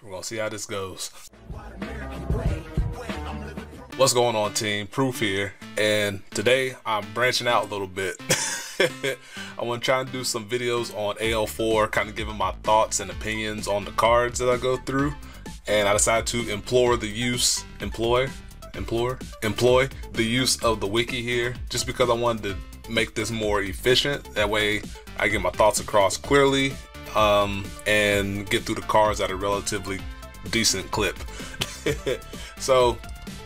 We're gonna see how this goes. What's going on, team? Proof here, and today I'm branching out a little bit. I want to try and do some videos on AL4, kind of giving my thoughts and opinions on the cards that I go through, and I decided to employ the use of the wiki here, just because I wanted to make this more efficient. That way I get my thoughts across clearly, and get through the cards at a relatively decent clip. So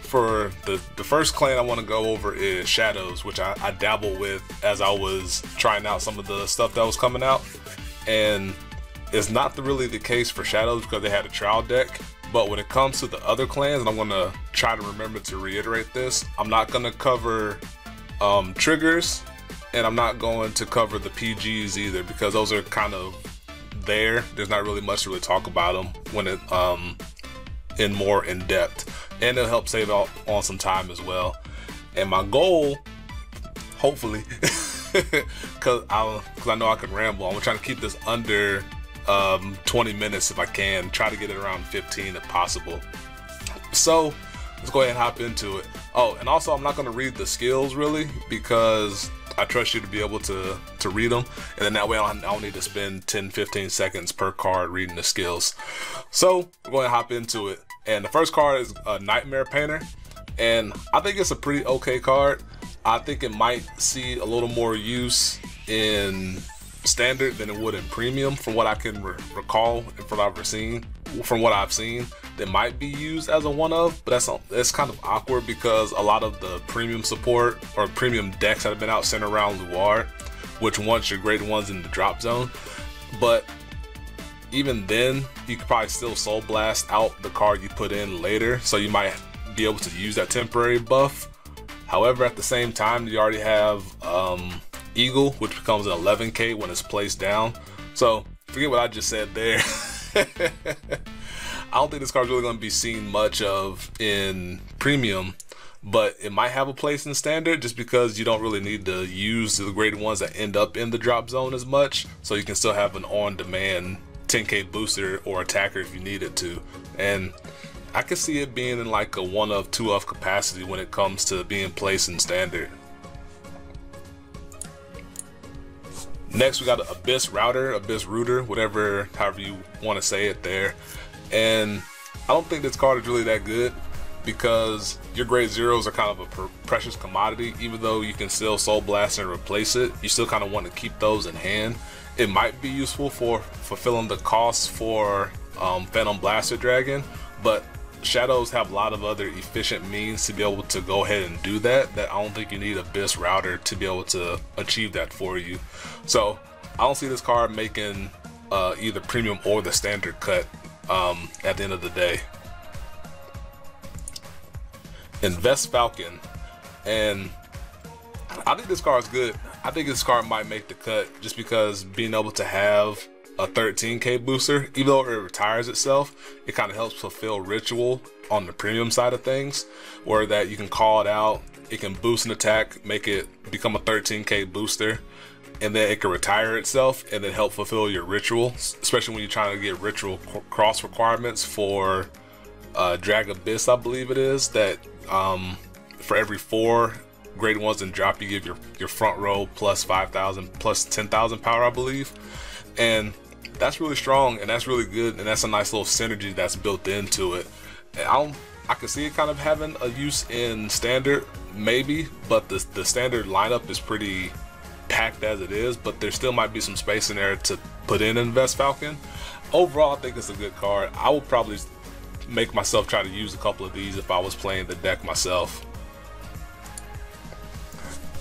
for the first clan I want to go over is Shadows, which I dabbled with as I was trying out some of the stuff that was coming out, and it's not really the case for Shadows because they had a trial deck. But when it comes to the other clans, and I'm going to try to remember to reiterate this, I'm not going to cover triggers, and I'm not going to cover the PGs either, because those are kind of there's not really much to really talk about them when it in more in depth, and it'll help save out on some time as well. And my goal, hopefully, because I know I can ramble, I'm trying to keep this under 20 minutes if I can. Try to get it around 15 if possible. So let's go ahead and hop into it. Oh, and also I'm not going to read the skills really, because I trust you to be able to read them, and then that way I don't need to spend 10-15 seconds per card reading the skills. So we're going to hop into it, and the first card is a Nightmare Painter, and I think it's a pretty okay card. I think it might see a little more use in standard than it would in premium, from what I can recall and from what I've seen. That might be used as a one-of, but that's kind of awkward because a lot of the premium support or premium decks that have been out center around Luard, which wants your great ones in the drop zone. But even then, you could probably still soul blast out the card you put in later, so you might be able to use that temporary buff. However, at the same time, you already have Eagle, which becomes an 11k when it's placed down. So forget what I just said there. I don't think this card's really going to be seen much of in premium, but it might have a place in standard just because you don't really need to use the graded ones that end up in the drop zone as much, so you can still have an on-demand 10k booster or attacker if you need it to. And I can see it being in like a 1-of, 2-of capacity when it comes to being placed in standard. Next we got Abyss Reuter, however you want to say it there. And I don't think this card is really that good, because your grade zeros are kind of a precious commodity. Even though you can still soul blast and replace it, you still kind of want to keep those in hand. It might be useful for fulfilling the costs for Phantom Blaster Dragon, but Shadows have a lot of other efficient means to be able to go ahead and do that I don't think you need Abyss Reuter to be able to achieve that for you. So I don't see this card making either premium or the standard cut at the end of the day. Invest Falcon, and I think this card is good. I think this card might make the cut just because being able to have a 13k booster, even though it retires itself, it kind of helps fulfill ritual on the premium side of things, where that you can call it out, it can boost an attack, make it become a 13k booster, and then it can retire itself and then help fulfill your ritual, especially when you're trying to get ritual cross requirements for Drag Abyss, I believe it is, that for every 4 grade 1s in drop, you give your front row plus 5,000 plus 10,000 power, I believe. And that's really strong, and that's really good, and that's a nice little synergy that's built into it. And I can see it kind of having a use in standard, maybe, but the standard lineup is pretty packed as it is, but there still might be some space in there to put in Invest Falcon. Overall, I think it's a good card. I would probably make myself try to use a couple of these if I was playing the deck myself.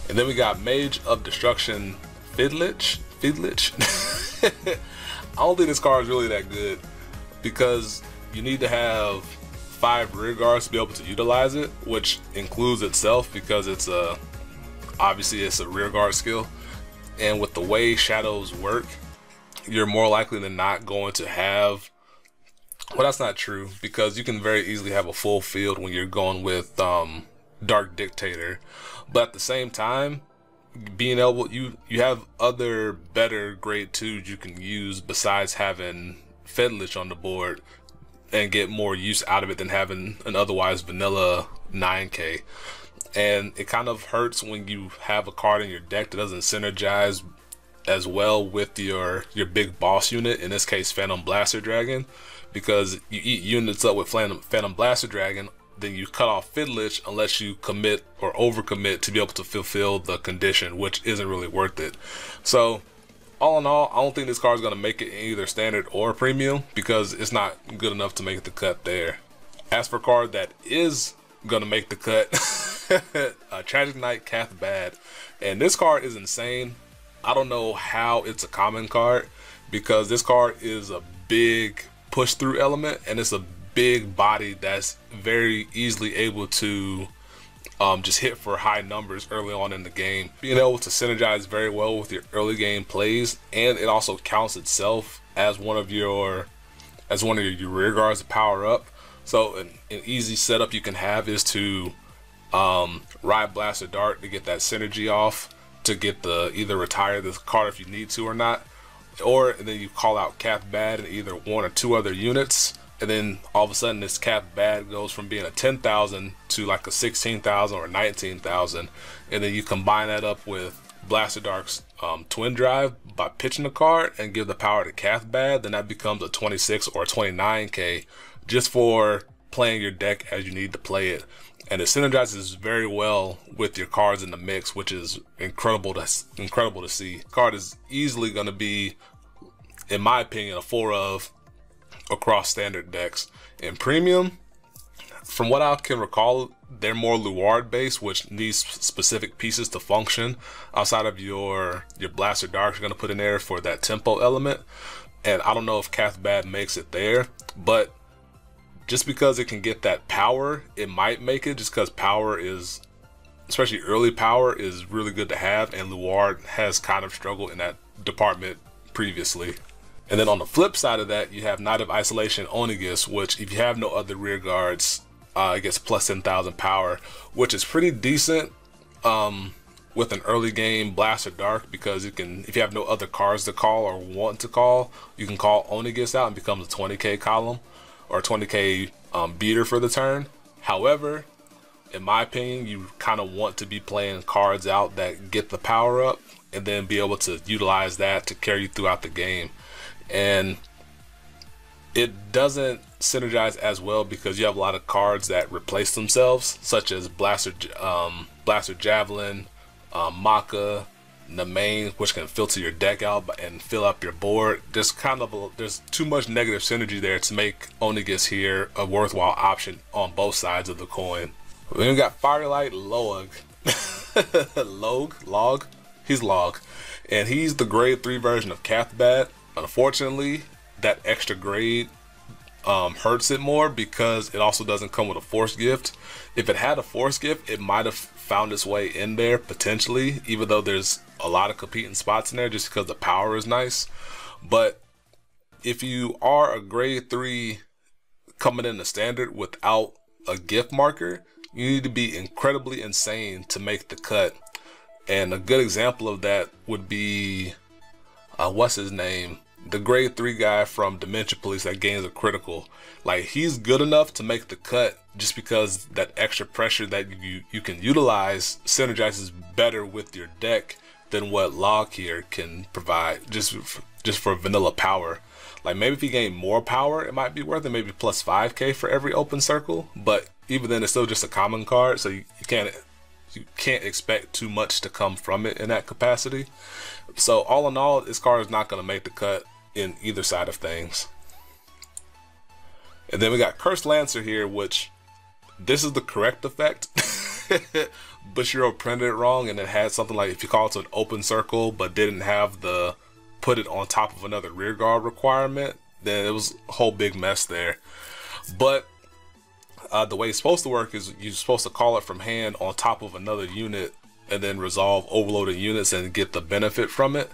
And then we got Mage of Destruction Fiddlich. I don't think this card is really that good, because you need to have 5 rear guards to be able to utilize it, which includes itself, because it's obviously it's a rear guard skill. And with the way Shadows work, you're more likely than not going to have, well, that's not true, because you can very easily have a full field when you're going with Dark Dictator, but at the same time, being able, you have other better grade 2s you can use besides having Fiddlich on the board. and get more use out of it than having an otherwise vanilla 9k. And it kind of hurts when you have a card in your deck that doesn't synergize as well with your big boss unit, in this case Phantom Blaster Dragon, because you eat units up with Phantom Blaster Dragon, then you cut off Fiddlich unless you commit or overcommit to be able to fulfill the condition, which isn't really worth it. So all in all, I don't think this card is going to make it in either standard or premium because it's not good enough to make the cut there. As for a card that is going to make the cut, Tragic Knight Catbad. And this card is insane. I don't know how it's a common card because this card is a big push through element and it's a big body that's very easily able to just hit for high numbers early on in the game, being able to synergize very well with your early game plays, and it also counts itself as one of your rear guards to power up. So an easy setup you can have is to ride Blaster Dart to get that synergy off, to get the either retire this card if you need to or not, or and then you call out Catbad and either one or two other units. And then all of a sudden this Catbad goes from being a 10,000 to like a 16,000 or 19,000, and then you combine that up with Blaster Dark's Twin Drive by pitching the card and give the power to Catbad, then that becomes a 26 or 29k just for playing your deck as you need to play it. And it synergizes very well with your cards in the mix, which is incredible to see. The card is easily going to be, in my opinion, a 4 of across standard decks. In premium, from what I can recall, they're more Luard based, which needs specific pieces to function outside of your Blaster Dark you're going to put in there for that tempo element. And I don't know if Catbad makes it there, but just because it can get that power, it might make it, just because power is, especially early power, is really good to have, and Luard has kind of struggled in that department previously. And then on the flip side of that, you have Knight of Isolation Onigus, which if you have no other rear guards, it gets plus 10,000 power, which is pretty decent with an early game Blaster Dark, because you can, if you have no other cards to call or want to call, you can call Onigus out and becomes a 20k column or 20k beater for the turn. However, in my opinion, you kind of want to be playing cards out that get the power up and then be able to utilize that to carry you throughout the game. And it doesn't synergize as well because you have a lot of cards that replace themselves, such as Blaster Javelin, Maka, Nemain, which can filter your deck out and fill up your board. There's there's too much negative synergy there to make Onigus here a worthwhile option on both sides of the coin. Then we got Firelight Low Log. He's Log, and he's the grade 3 version of Catbad. Unfortunately, that extra grade hurts it more because it also doesn't come with a force gift. If it had a force gift, it might have found its way in there potentially, even though there's a lot of competing spots in there just because the power is nice. But if you are a grade 3 coming in the standard without a gift marker, you need to be incredibly insane to make the cut. And a good example of that would be what's his name, the grade 3 guy from Dementia Police that gains a critical. Like, he's good enough to make the cut just because that extra pressure that you can utilize synergizes better with your deck than what Log here can provide just for vanilla power. Like, maybe if you gain more power, it might be worth it, maybe plus 5k for every open circle, but even then it's still just a common card, so you can't expect too much to come from it in that capacity. So all in all, this card is not going to make the cut in either side of things. And then we got Cursed Lancer here, which this is the correct effect, but Shiro printed it wrong, and it had something like, if you call it to an open circle but didn't have the put it on top of another rear guard requirement, then it was a whole big mess there. But the way it's supposed to work is you're supposed to call it from hand on top of another unit and then resolve overloaded units and get the benefit from it.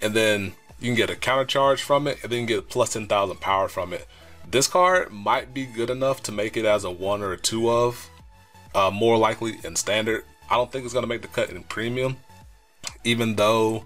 And then you can get a counter charge from it and then get plus 10,000 power from it. This card might be good enough to make it as a 1 or a 2 of, more likely in standard. I don't think it's going to make the cut in premium, even though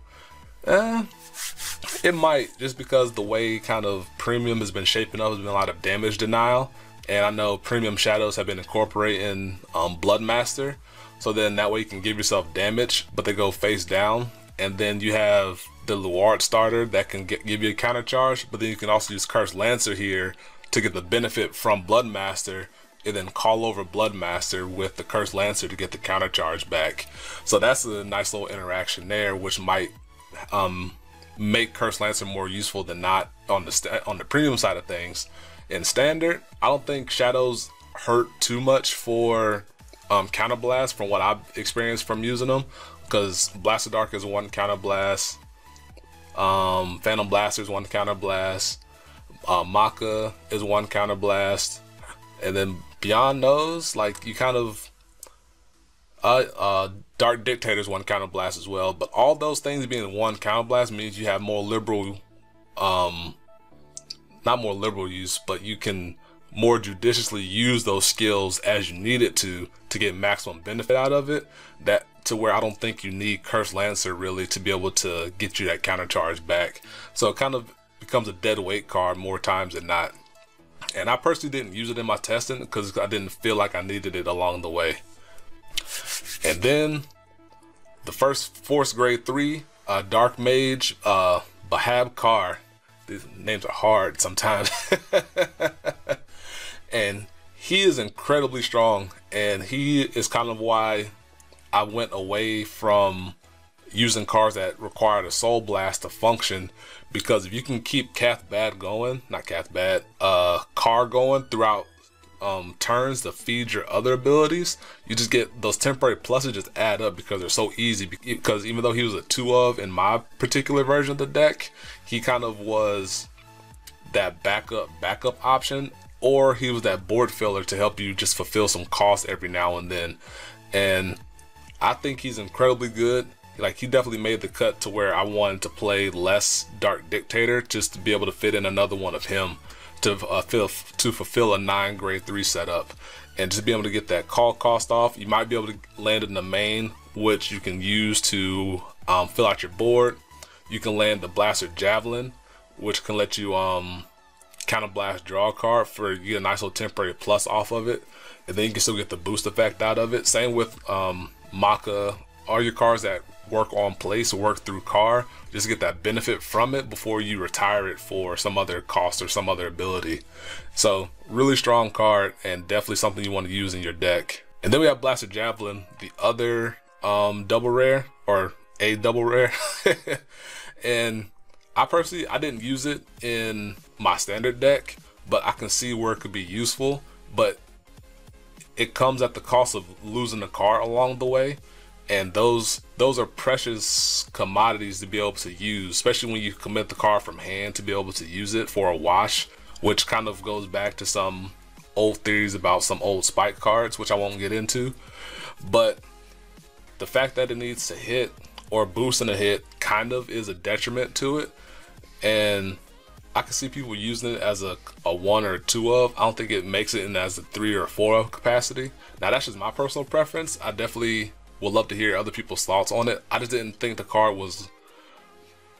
it It might, just because the way kind of premium has been shaping up, has been a lot of damage denial, and I know premium shadows have been incorporating Bloodmaster, so then that way you can give yourself damage, but they go face down, and then you have the Luard starter that can give you a counter charge, but then you can also use Cursed Lancer here to get the benefit from Bloodmaster, and then call over Bloodmaster with the Cursed Lancer to get the counter charge back. So that's a nice little interaction there, which might make Cursed Lancer more useful than not on the premium side of things. In standard, I don't think shadows hurt too much for counter blast from what I've experienced from using them, because Blast of Dark is one counter blast, Phantom Blaster is one counter blast, Maka is one counter blast, and then beyond those, like, you kind of Dark Dictator is one counter blast as well. But all those things being one counter blast means you have more liberal, not more liberal use, but you can more judiciously use those skills as you need it to get maximum benefit out of it. That to where I don't think you need Cursed Lancer really to be able to get you that counter charge back. So it kind of becomes a dead weight card more times than not. And I personally didn't use it in my testing because I didn't feel like I needed it along the way. And then the first Force Grade 3, Dark Mage, Bahab Kar. These names are hard sometimes. And he is incredibly strong, and he is kind of why I went away from using cards that required a Soul Blast to function, because if you can keep Catbad going, Kar going throughout turns to feed your other abilities, you just get those temporary pluses just add up because they're so easy. Because even though he was a 2-of in my particular version of the deck, he kind of was that backup option, or he was that board filler to help you just fulfill some costs every now and then. And I think he's incredibly good. Like, he definitely made the cut to where I wanted to play less Dark Dictator just to be able to fit in another one of him to fulfill a 9 grade 3 setup, and to be able to get that call cost off. You might be able to land in the main, which you can use to fill out your board. You can land the Blaster Javelin, which can let you counter blast draw a card for you get a nice little temporary plus off of it, and then you can still get the boost effect out of it. Same with Maka. All your cards that work on place or work through Kar, just get that benefit from it before you retire it for some other cost or some other ability. So really strong card, and definitely something you want to use in your deck. And then we have Blaster Javelin, the other double rare, or a double rare. And I personally, I didn't use it in my standard deck, but I can see where it could be useful. But it comes at the cost of losing a card along the way, and those are precious commodities to be able to use, especially when you commit the card from hand to be able to use it for a wash, which kind of goes back to some old theories about some old spike cards, which I won't get into. But the fact that it needs to hit or boost in a hit kind of is a detriment to it, and I can see people using it as a 1 or 2-of. I don't think it makes it in as a 3 or 4-of capacity. Now that's just my personal preference. I definitely would love to hear other people's thoughts on it. I just didn't think the card was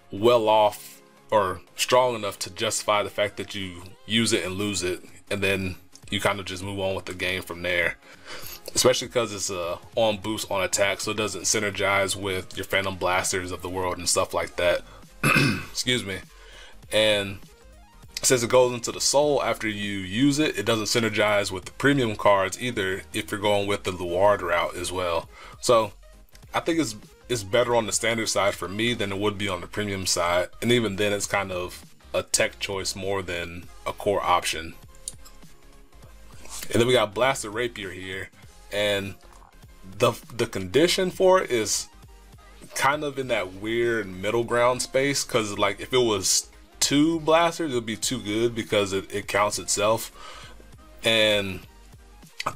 well off or strong enough to justify the fact that you use it and lose it, and then you kind of just move on with the game from there. Especially because it's on boost on attack, so it doesn't synergize with your Phantom Blasters of the world and stuff like that. Excuse me. And since it goes into the soul after you use it, it doesn't synergize with the premium cards either if you're going with the Luard route as well. So I think it's better on the standard side for me than it would be on the premium side, and even then it's kind of a tech choice more than a core option. And then we got Blaster Rapier here, and the condition for it is kind of in that weird middle ground space, because like if it was 2 blasters it would be too good because it counts itself, and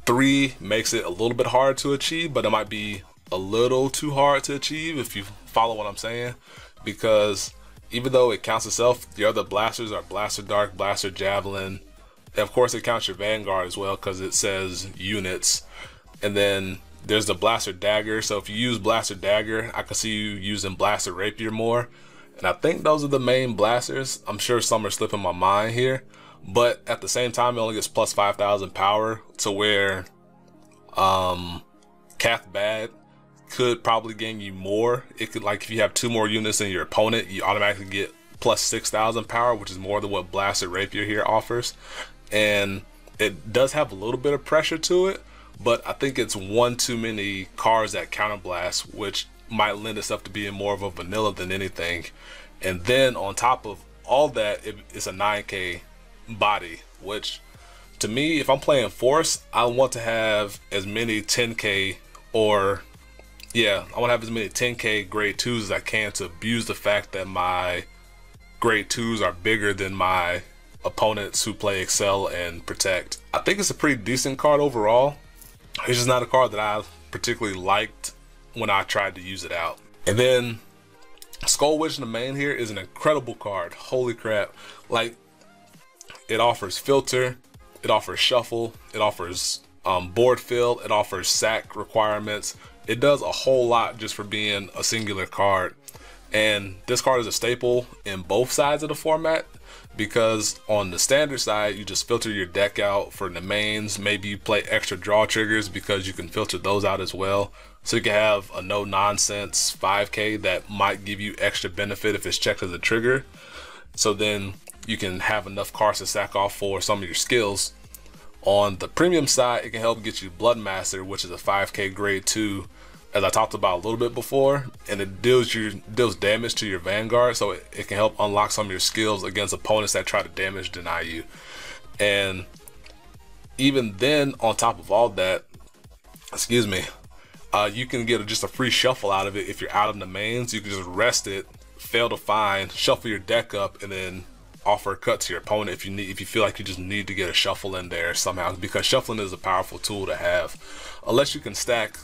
3 makes it a little bit hard to achieve, but it might be a little too hard to achieve, if you follow what I'm saying, because even though it counts itself, the other blasters are Blaster Dark, Blaster Javelin, and of course it counts your Vanguard as well because it says units. And then there's the Blaster Dagger, so if you use Blaster Dagger, I can see you using Blaster Rapier more. And I think those are the main blasters. I'm sure some are slipping my mind here, but at the same time, it only gets plus 5,000 power, to where Catbad could probably gain you more. It could, like, if you have 2 more units than your opponent, you automatically get plus 6,000 power, which is more than what Blasted Rapier here offers. And it does have a little bit of pressure to it, but I think it's one too many cards that counterblast, which might lend itself to being more of a vanilla than anything. And then on top of all that, it's a 9k body, which to me, if I'm playing Force, I want to have as many 10k, or yeah, I want to have as many 10k grade 2s as I can to abuse the fact that my grade 2s are bigger than my opponents who play Excel and Protect. I think it's a pretty decent card overall. It's just not a card that I particularly liked when I tried to use it out. And then Skull Witch in the main here is an incredible card. Holy crap. Like, it offers filter, it offers shuffle, it offers board fill, it offers sack requirements. It does a whole lot just for being a singular card. And this card is a staple in both sides of the format, because on the standard side, you just filter your deck out for the mains. Maybe you play extra draw triggers because you can filter those out as well. So you can have a no nonsense 5k that might give you extra benefit if it's checked as a trigger. So then you can have enough cards to sack off for some of your skills. On the premium side, it can help get you Bloodmaster, which is a 5k grade 2, as I talked about a little bit before, and it deals damage to your Vanguard, so it can help unlock some of your skills against opponents that try to damage deny you. And even then, on top of all that, excuse me, you can get just a free shuffle out of it. If you're out of the mains, you can just rest it, fail to find, shuffle your deck up, and then offer a cut to your opponent if you feel like you just need to get a shuffle in there somehow, because shuffling is a powerful tool to have, unless you can stack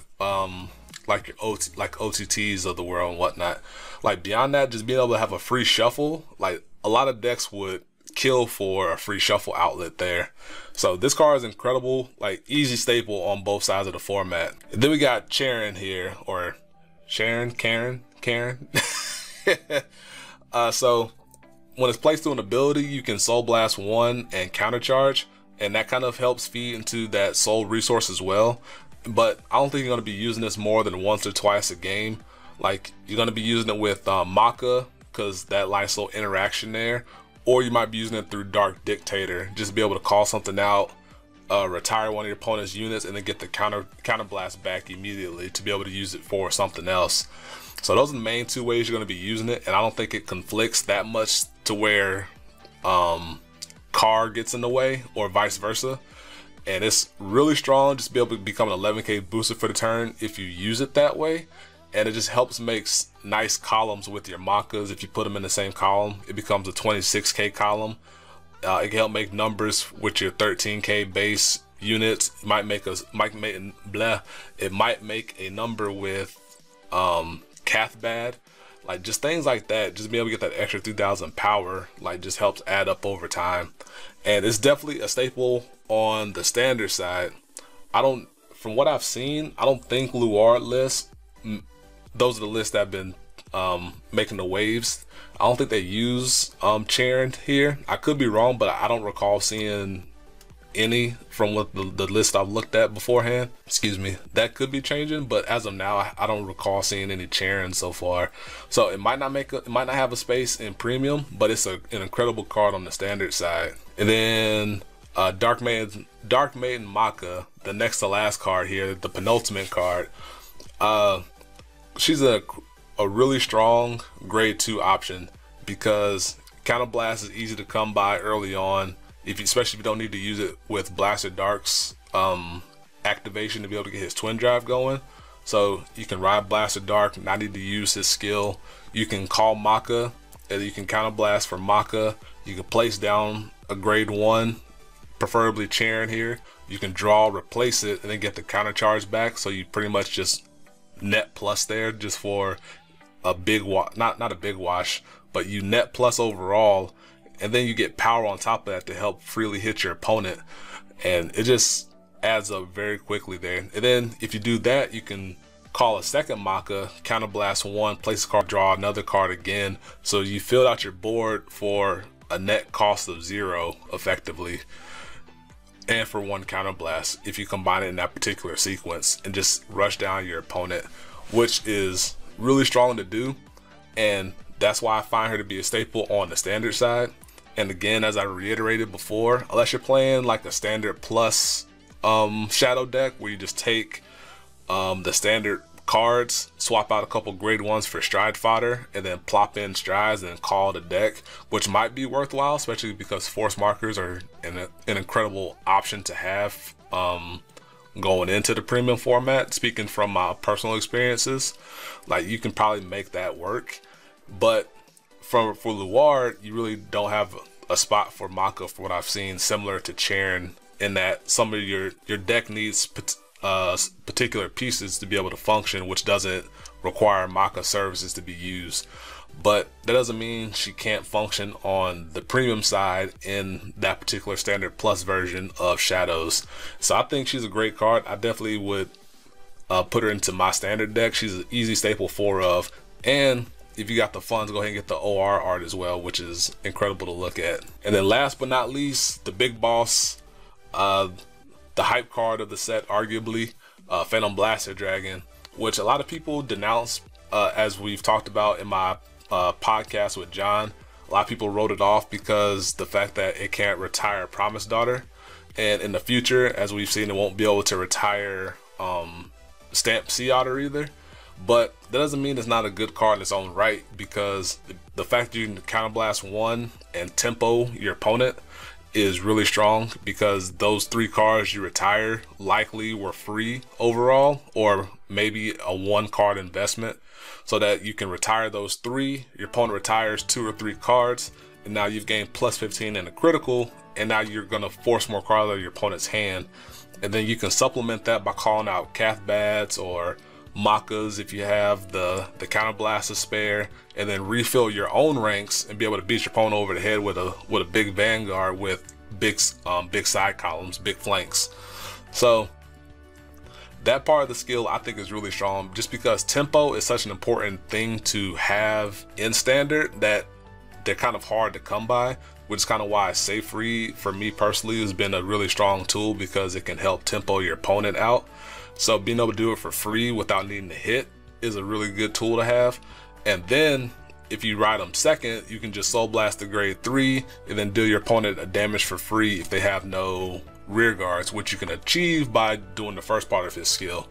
like your OTTs of the world and whatnot. Like, beyond that, just being able to have a free shuffle, like, a lot of decks would kill for a free shuffle outlet there. So this card is incredible, like, easy staple on both sides of the format. And then we got Charon here, or Karen. So when it's placed through an ability, you can Soul Blast 1 and countercharge, and that kind of helps feed into that soul resource as well. But I don't think you're going to be using this more than once or twice a game. Like, you're going to be using it with Maka, because that nice little interaction there, or you might be using it through Dark Dictator, just to be able to call something out, retire one of your opponent's units, and then get the counter blast back immediately to be able to use it for something else. So those are the main 2 ways you're going to be using it, and I don't think it conflicts that much to where Car gets in the way, or vice versa. And it's really strong just to be able to become an 11k booster for the turn if you use it that way. And it just helps make nice columns with your Makas. If you put them in the same column, it becomes a 26k column. It can help make numbers with your 13k base units. It might make a number with Catbad. Like, just things like that, just being able to get that extra 3,000 power, like, just helps add up over time. And it's definitely a staple on the standard side. From what I've seen, I don't think Luard lists, those are the lists that have been making the waves. I don't think they use Charon here. I could be wrong, but I don't recall seeing any from what the list I've looked at beforehand. Excuse me. That could be changing, but as of now, I don't recall seeing any Charon so far. So it might not have a space in premium, but it's an incredible card on the standard side. And then Darkman Maka, the next to last card here, the penultimate card. She's a really strong grade 2 option, because Counter Blast is easy to come by early on, especially if you don't need to use it with Blaster Dark's activation to be able to get his twin drive going. So you can ride Blaster Dark, not need to use his skill. You can call Maka, and you can Counter Blast for Maka. You can place down a grade 1, preferably Charon here. You can draw, replace it, and then get the counter charge back. So you pretty much just net plus there, just for a big wash, not a big wash, but you net plus overall, and then you get power on top of that to help freely hit your opponent, and it just adds up very quickly there. And then if you do that, you can call a second Maka, counterblast 1, place a card, draw another card again. So you filled out your board for a net cost of 0 effectively, and for 1 counterblast if you combine it in that particular sequence, and just rush down your opponent, which is really strong to do. And that's why I find her to be a staple on the standard side. And again, as I reiterated before, unless you're playing like a standard plus shadow deck where you just take the standard cards, swap out a couple grade 1s for stride fodder, and then plop in strides and call the deck, which might be worthwhile, especially because force markers are an incredible option to have going into the premium format. Speaking from my personal experiences, like, you can probably make that work. But for Luard, you really don't have a spot for Maka, for what I've seen, similar to Charon, in that some of your deck needs particular pieces to be able to function, which doesn't require Maka services to be used. But that doesn't mean she can't function on the premium side in that particular standard plus version of Shadows. So I think she's a great card. I definitely would put her into my standard deck. She's an easy staple 4 of, and if you got the funds, go ahead and get the OR art as well, which is incredible to look at. And then last but not least, the big boss, the hype card of the set, arguably, Phantom Blaster Dragon, which a lot of people denounce, as we've talked about in my podcast with John. A lot of people wrote it off because the fact that it can't retire Promise Daughter, and in the future, as we've seen, it won't be able to retire Stamp Sea Otter either. But that doesn't mean it's not a good card in its own right, because the fact that you can counterblast 1 and tempo your opponent is really strong, because those 3 cards you retire likely were free overall, or maybe a 1 card investment, so that you can retire those 3, your opponent retires 2 or 3 cards, and now you've gained plus 15 in a critical, and now you're gonna force more cards out of your opponent's hand. And then you can supplement that by calling out Catbads or Makas if you have the counterblast to spare, and then refill your own ranks and be able to beat your opponent over the head with a big vanguard with big side columns, big flanks. So that part of the skill I think is really strong, just because tempo is such an important thing to have in standard that they're kind of hard to come by, which is kind of why Safe Read for me personally has been a really strong tool, because it can help tempo your opponent out. So being able to do it for free without needing to hit is a really good tool to have. And then if you ride them second, you can just Soul Blast the grade 3 and then deal your opponent a damage for free if they have no rear guards, which you can achieve by doing the first part of his skill.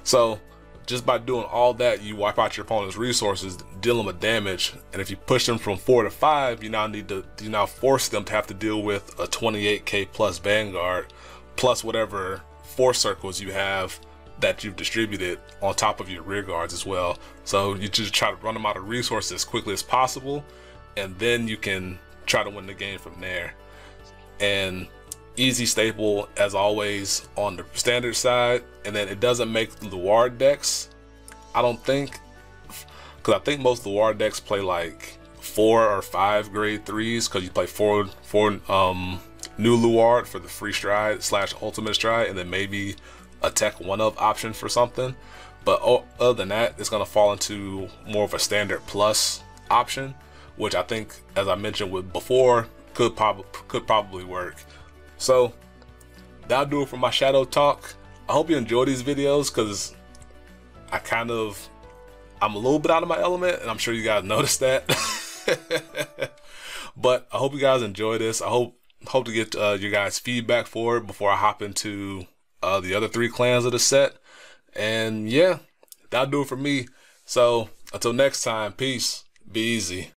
So just by doing all that, you wipe out your opponent's resources, deal them a damage, and if you push them from 4 to 5, you now force them to have to deal with a 28k plus Vanguard, plus whatever force circles you have that you've distributed on top of your rear guards as well. So you just try to run them out of resources as quickly as possible, and then you can try to win the game from there. And easy staple as always on the standard side. And then it doesn't make Luard decks, I don't think, because I think most Luard decks play like 4 or 5 grade 3s, because you play four new Luard for the free stride / ultimate stride, and then maybe a tech 1-of option for something. But other than that, it's going to fall into more of a standard plus option, which I think, as I mentioned with before, could probably work. So that'll do it for my shadow talk. I hope you enjoy these videos, because I'm a little bit out of my element, and I'm sure you guys noticed that. But I hope you guys enjoy this. I hope to get your guys' feedback for it before I hop into the other 3 clans of the set. And yeah, that'll do it for me. So until next time, peace, be easy.